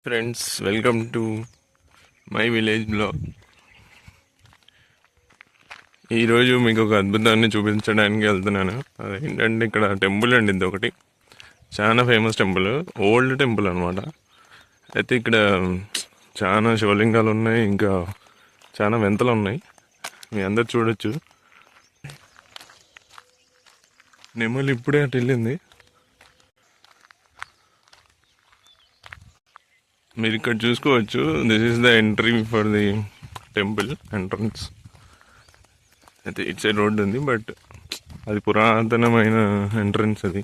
Friends, welcome to my village blog. ఈరోజు మీకు ఒక అద్భుతాన్ని చూపించడానికి వెళ్తున్నాను. అదేంటంటే ఇక్కడ టెంపుల్ అండి, ఇది ఒకటి చాలా ఫేమస్ టెంపుల్, ఓల్డ్ టెంపుల్ అనమాట. అయితే ఇక్కడ చాలా శివలింగాలు ఉన్నాయి, ఇంకా చాలా వింతలు ఉన్నాయి, మీ అందరు చూడొచ్చు. నెమలి ఇప్పుడే అటు వెళ్ళింది. మీరు ఇక్కడ చూసుకోవచ్చు, this is the entry for the temple entrance. అయితే ఇటు సైడ్ రోడ్డు ఉంది, బట్ అది పురాతనమైన ఎంట్రన్స్. అది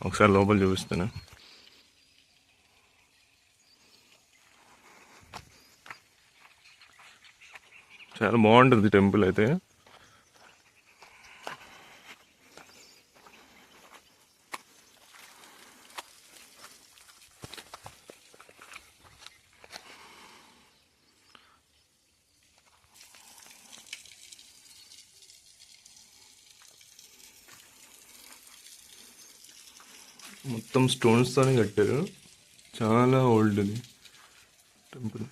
ఒకసారి లోపల చూపిస్తాను. చాలా బాగుంటుంది టెంపుల్ అయితే. మొత్తం స్టోన్స్తోనే కట్టారు, చాలా ఓల్డ్ అది టెంపుల్.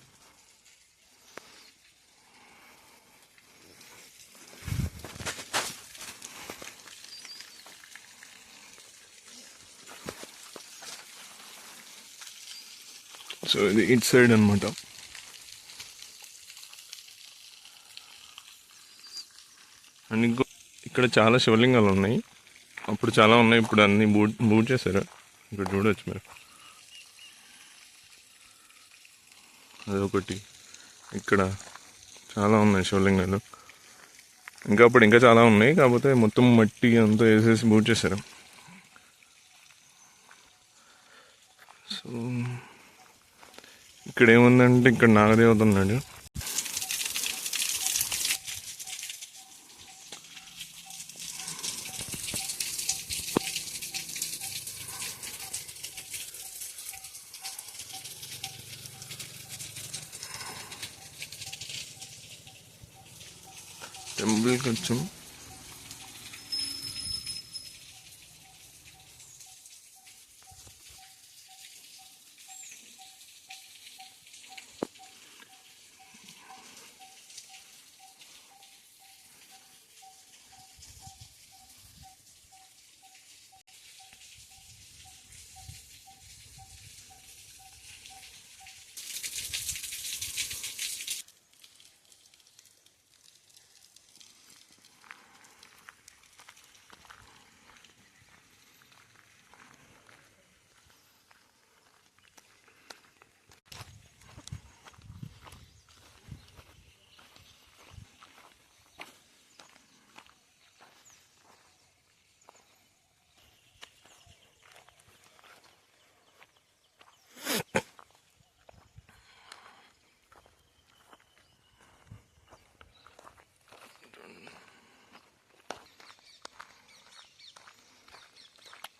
సో ఇది ఇట్ సైడ్ అనమాట. అండ్ ఇంకో ఇక్కడ చాలా శివలింగాలు ఉన్నాయి. అప్పుడు చాలా ఉన్నాయి, ఇప్పుడు అన్ని బూట్ చేశారు. ఇక్కడ చూడవచ్చు మీరు, అదొకటి. ఇక్కడ చాలా ఉన్నాయి శివలింగాలు. ఇంకా అప్పుడు ఇంకా చాలా ఉన్నాయి, కాకపోతే మొత్తం మట్టి అంతా వేసేసి బూట్ చేశారు. సో ఇక్కడ ఏముందంటే, ఇక్కడ నాగదేవత ఉన్నాడు. టెంపుల్ కొంచెం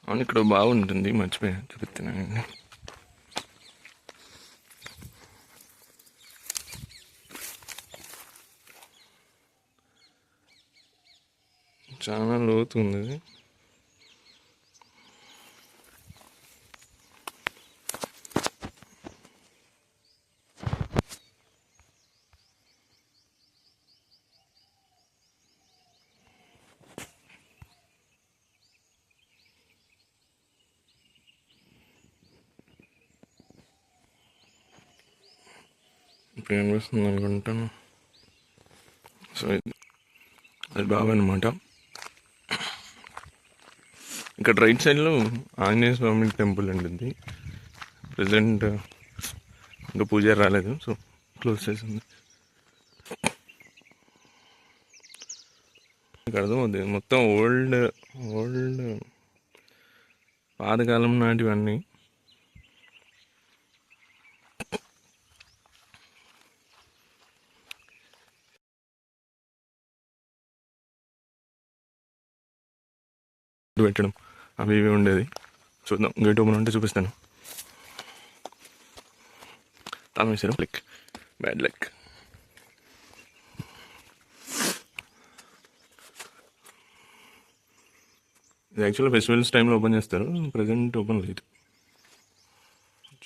అవును, ఇక్కడ బాగుంటుంది, మర్చిపోయా చూపిస్తున్నాను. చాలా లోతు ఉంది అది. ఇప్పుడు ఏమొస్తుంది అనుకుంటాను. సో అది బాగా అనమాట. ఇక్కడ రైట్ సైడ్లో ఆంజనేయ స్వామి టెంపుల్ ఉంటుంది. ప్రజెంట్ ఇంకా పూజారి రాలేదు, సో క్లోజ్ చేసింది. ఇక్కడ అర్థమవుతుంది, మొత్తం ఓల్డ్ ఓల్డ్ పాతకాలం నాటివన్నీ. పెట్టడం అవి ఇవి ఉండేది. చూద్దాం, గేట్ ఓపెన్ ఉంటే చూపిస్తాను. తాళం వేసారు, లక్ బ్యాడ్ లక్. ఇది యాక్చువల్గా ఫెస్టివల్స్ టైంలో ఓపెన్ చేస్తారు, ప్రజెంట్ ఓపెన్ లేదు.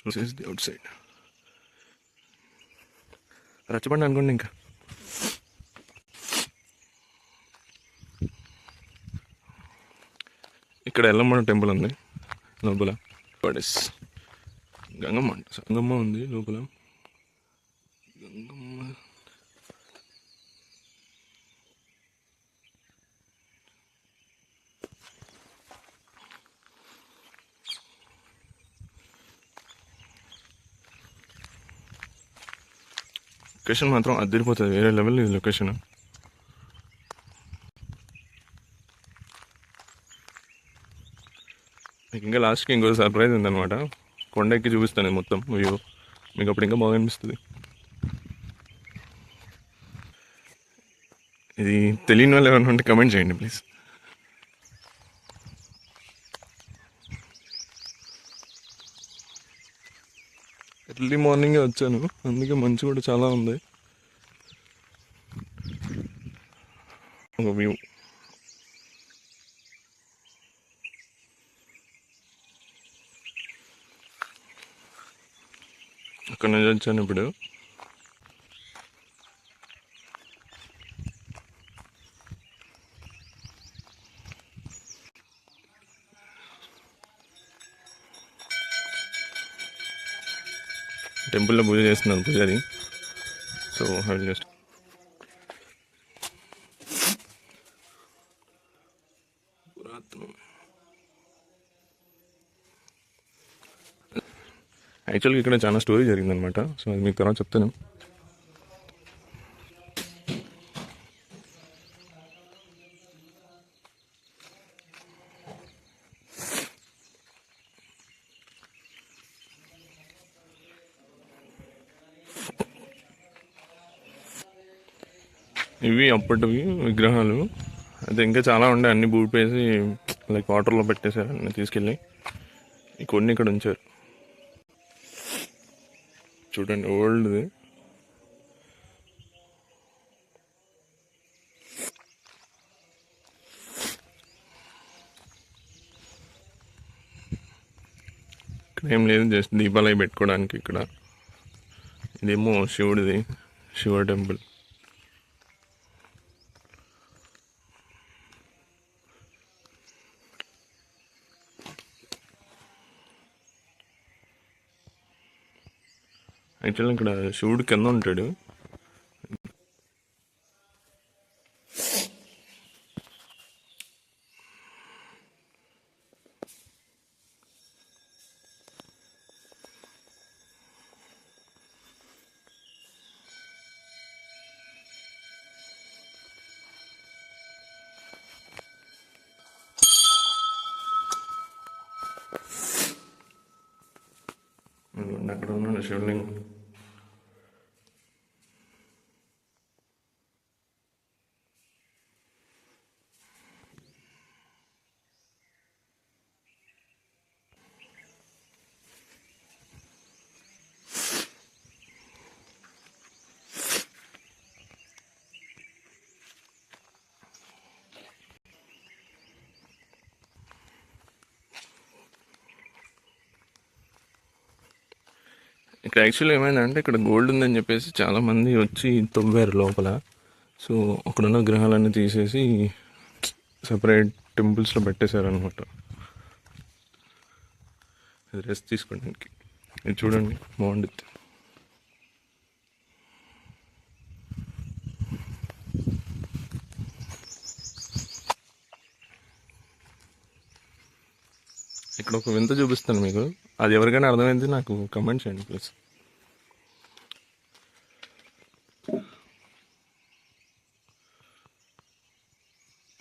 చూసేసి అవుట్ సైడ్ రచ్చబండ అనుకోండి. ఇంకా ఇక్కడ ఎల్లమ్మ టెంపుల్ ఉంది లోపల. పడేస్ గంగమ్మ అంట, సంగమ్మ ఉంది లోపల. గంగమ్మ లొకేషన్ మాత్రం అదిరిపోతుంది, వేరే లెవెల్ ఇది లొకేషన్. మీకు ఇంకా లాస్ట్కి ఇంకో సర్ప్రైజ్ ఉందన్నమాట. కొండ ఎక్కి చూపిస్తాను మొత్తం వ్యూ, మీకు అప్పుడు ఇంకా బాగా అనిపిస్తుంది. ఇది తెలియని వాళ్ళు ఎవరైనా ఉంటే కమెంట్ చేయండి ప్లీజ్. ఎర్లీ మార్నింగే వచ్చాను, అందుకే మంచు కూడా చాలా ఉంది. ఒక వ్యూ అక్కడ నుంచి వచ్చాను ఇప్పుడు. టెంపుల్లో పూజ చేస్తున్నాను పూజారి. సో ఐ విల్ జస్ట్ పురాతనం. యాక్చువల్గా ఇక్కడ చాలా స్టోరీ జరిగిందనమాట. సో అది మీకు తర్వాత చెప్తాను. ఇవి అప్పటివి విగ్రహాలు. అయితే ఇంకా చాలా ఉండే, అన్ని బూడిపేసి లైక్ వాటర్లో పెట్టేశారు అన్నీ తీసుకెళ్ళి. కొన్ని ఇక్కడ ఉంచారు చూడండి, ఓల్డ్ది. ఇక్కడ ఏం లేదు, జస్ట్ దీపాలవి పెట్టుకోవడానికి. ఇక్కడ ఇదేమో శివుడిది, శివ టెంపుల్. యాక్చువల్గా ఇక్కడ శివుడు కింద ఉంటాడు. అక్కడ ఉన్నాడు శివలింగం. ఇక్కడ యాక్చువల్లీ ఏమైందంటే, ఇక్కడ గోల్డ్ ఉందని చెప్పేసి చాలామంది వచ్చి తవ్వారు లోపల. సో అక్కడున్న గ్రహాలన్నీ తీసేసి సెపరేట్ టెంపుల్స్లో పెట్టేశారు అనమాట. ఇది రెస్ట్ తీసుకోవడానికి. ఇది చూడండి, బాగుంటుంది. ఇక్కడ ఒక వింత చూపిస్తాను మీకు, అది ఎవరికైనా అర్థమైంది నాకు కమెంట్ చేయండి ప్లీజ్.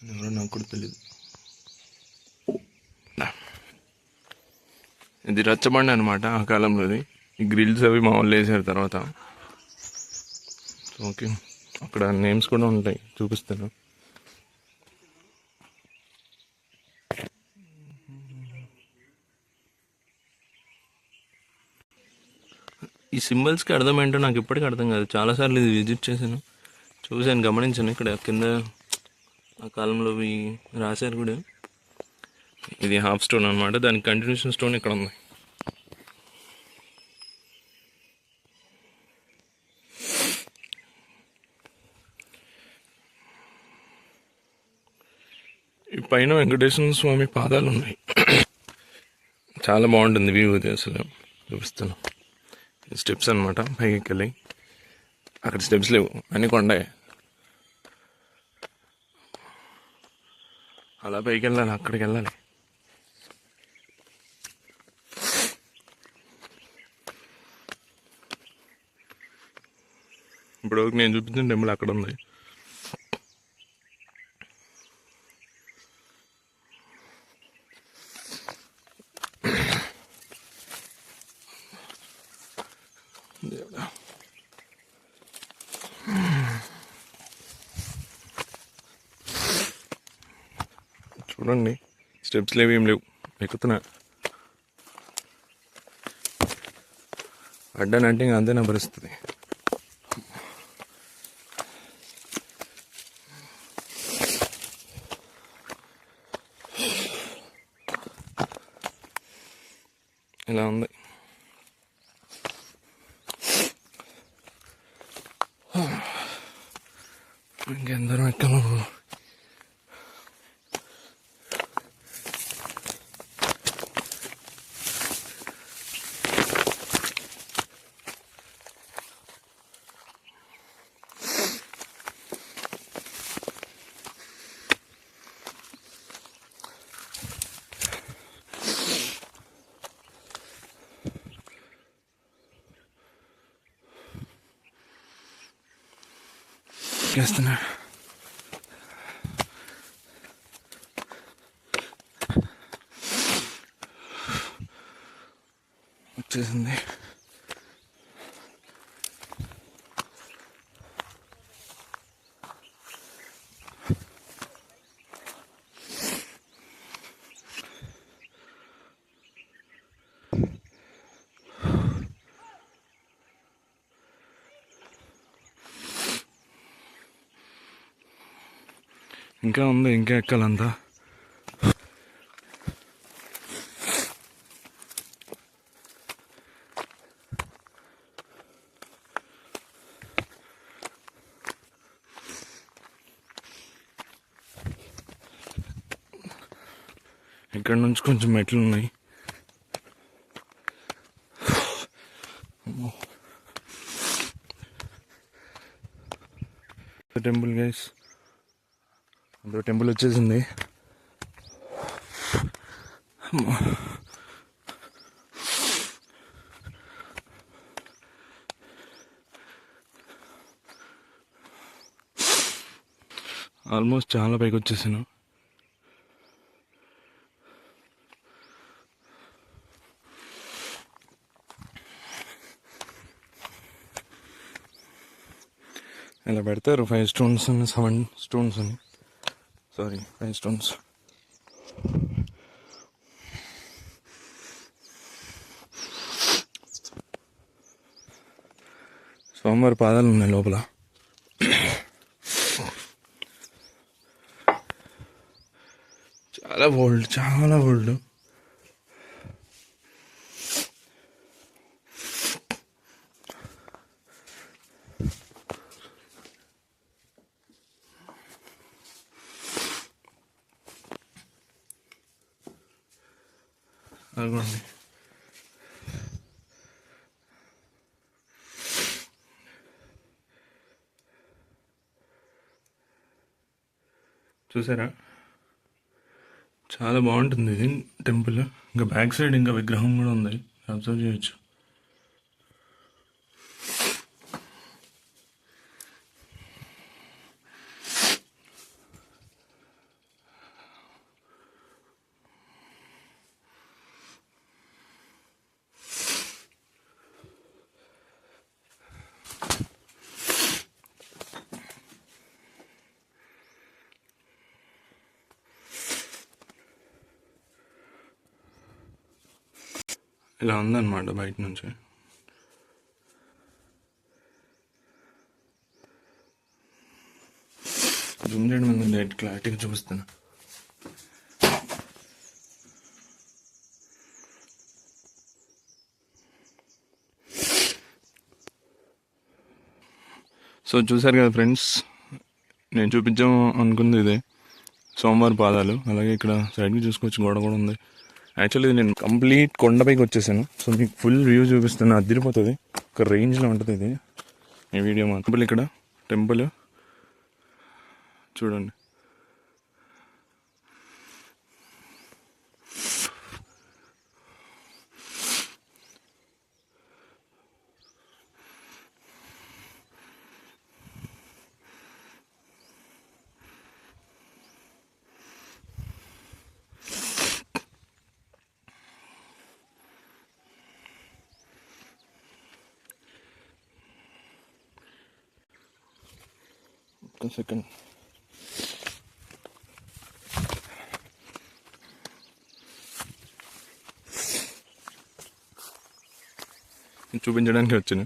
ఎవరో నాకు కూడా తెలియదు. ఇది రచ్చబండ అనమాట ఆ కాలంలోది. ఈ గ్రిల్స్ అవి మా వాళ్ళు వేసారు తర్వాత. ఓకే, అక్కడ నేమ్స్ కూడా ఉంటాయి, చూపిస్తాను. ఈ సింబల్స్కి అర్థం ఏంటో నాకు ఇప్పటికీ అర్థం కాదు. చాలాసార్లు ఇది విజిట్ చేశాను, చూశాను, గమనించాను. ఇక్కడ కింద ఆ కాలంలో రాశారు కూడా. ఇది హాఫ్ స్టోన్ అనమాట, దానికి కంటిన్యూషన్ స్టోన్ ఇక్కడ ఉంది. పైన వెంకటేశ్వర స్వామి పాదాలు ఉన్నాయి. చాలా బాగుంటుంది వ్యూ ఇది, అసలు చూపిస్తాను. స్టెప్స్ అనమాట, పైకి ఎక్కాలి. అక్కడ స్టెప్స్ లేవు, అన్నీ కొండే. అలా పైకి వెళ్ళాలి, అక్కడికి వెళ్ళాలి. ఇప్పుడు నేను చూపించిన టెంపుల్ అక్కడ ఉంది. చూడండి, స్టెప్స్ లేవు, ఏం లేవు. ఎక్కుతున్నా. అడ్డానంటే ఇంకా అంతే నా పరిస్థితి. ఇలా ఉంది. ఇంకెందరూ ఎక్కను. చేస్తున్నా. వచ్చేసింది. ఇంకా ఉంది, ఇంకా ఎక్కాలంతా. ఇక్కడ నుంచి కొంచెం మెట్లు ఉన్నాయి. టెంపుల్ గైస్, అందులో టెంపుల్ వచ్చేసింది. ఆల్మోస్ట్ చాలా పైకి వచ్చేసాను. ఇలా పెడతారు 5 stones అని, 7 stones అని, సారీ 5 stones. స్వామివారి పాదాలు ఉన్నాయి లోపల. చాలా ఓల్డ్, చాలా ఓల్డ్. అదిగోండి, చూసారా? చాలా బాగుంటుంది ఇది టెంపుల్. ఇంకా బ్యాక్ సైడ్ ఇంకా విగ్రహం కూడా ఉంది, అబ్జర్వ్ చేయొచ్చు. ఇలా ఉందన్నమాట బయట నుంచి. జూమ్ చేయడం మీద లైట్ క్లారిటీగా చూపిస్తాను. సో చూసారు కదా ఫ్రెండ్స్, నేను చూపించాం అనుకుంది ఇదే. సోమవారి పాదాలు. అలాగే ఇక్కడ సైడ్కి చూసుకోవచ్చు, గోడ కూడా ఉంది. యాక్చువల్లీ నేను కంప్లీట్ కొండపైకి వచ్చేసాను. సో మీకు ఫుల్ వ్యూ చూపిస్తున్నా, అదిరిపోతుంది. ఒక రేంజ్లో ఉంటుంది ఇది ఈ వీడియో మాత్రం. ఇక్కడ టెంపుల్ చూడండి. ఒక సెకండ్. చూపించడానికి వచ్చాను.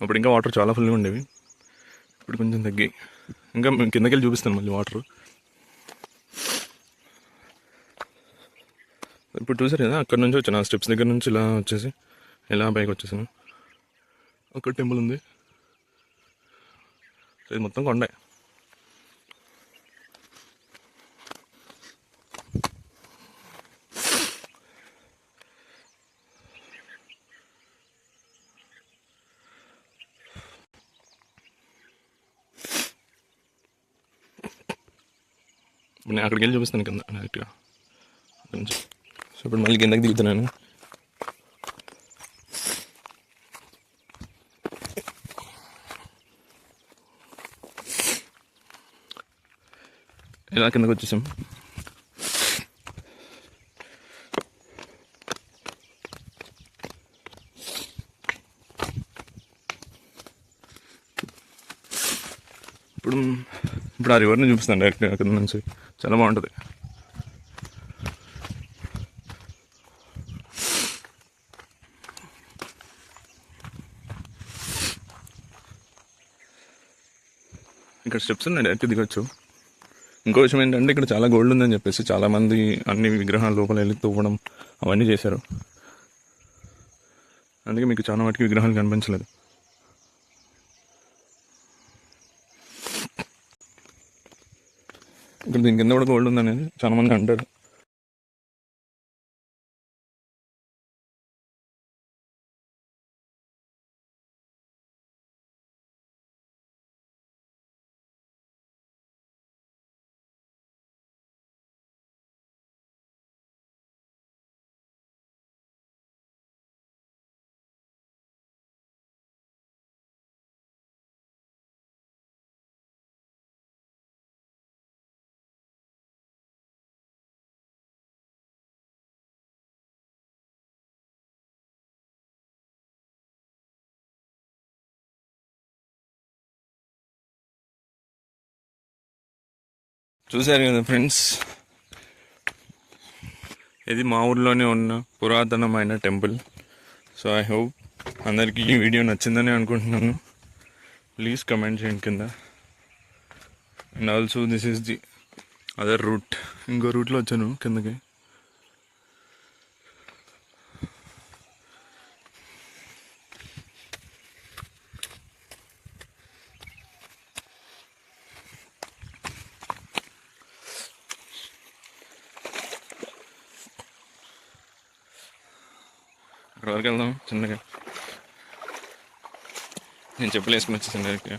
అప్పుడు ఇంకా వాటర్ చాలా ఫుల్గా ఉండేవి, ఇప్పుడు కొంచెం తగ్గాయి. ఇంకా కిందకి వెళ్ళి చూపిస్తాను మళ్ళీ వాటర్. ఇప్పుడు చూసారు కదా, అక్కడ నుంచి వచ్చాను, ఆ స్టెప్స్ దగ్గర నుంచి ఇలా వచ్చేసి ఇలా పైకి వచ్చేసాను. అక్కడ టెంపుల్ ఉంది. ఇది మొత్తం కొండే. నేను అక్కడికి వెళ్ళి చూపిస్తాను కింద డైరెక్ట్గా అక్కడి నుంచి. సో ఇప్పుడు మళ్ళీ కిందకి దిగుతున్నాను. ఇలా కిందకి వచ్చేసాం. ఇప్పుడు ఆ రివర్ని చూపిస్తాను డైరెక్ట్గా అక్కడ నుంచి. చాలా బాగుంటుంది. ఇక్కడ స్టెప్స్ ఉన్నాయి, డైరెక్ట్ దిగొచ్చు. ఇంకో విషయం ఏంటంటే ఇక్కడ చాలా గోల్డ్ ఉందని చెప్పేసి చాలామంది అన్ని విగ్రహాల లోపల వెళ్ళి తవ్వడం అవన్నీ చేశారు. అందుకే మీకు చాలా వాటికి విగ్రహాలు కనిపించలేదు. ఇక్కడ దీని కింద కూడా గోల్డ్ ఉందనేది చాలామంది అంటారు. చూశారు కదా ఫ్రెండ్స్, ఇది మా ఊర్లోనే ఉన్న పురాతనమైన టెంపుల్. సో ఐ హోప్ అందరికీ ఈ వీడియో నచ్చిందని అనుకుంటున్నాను. ప్లీజ్ కమెంట్ చేయండి కింద. And also this is the other route. ఇంకో రూట్లో వచ్చాను కిందకి. అక్కడ వరకు వెళ్దాం చిన్నగా. నేను చెప్పులు వేసుకుని వచ్చేసాను డైరెక్ట్గా.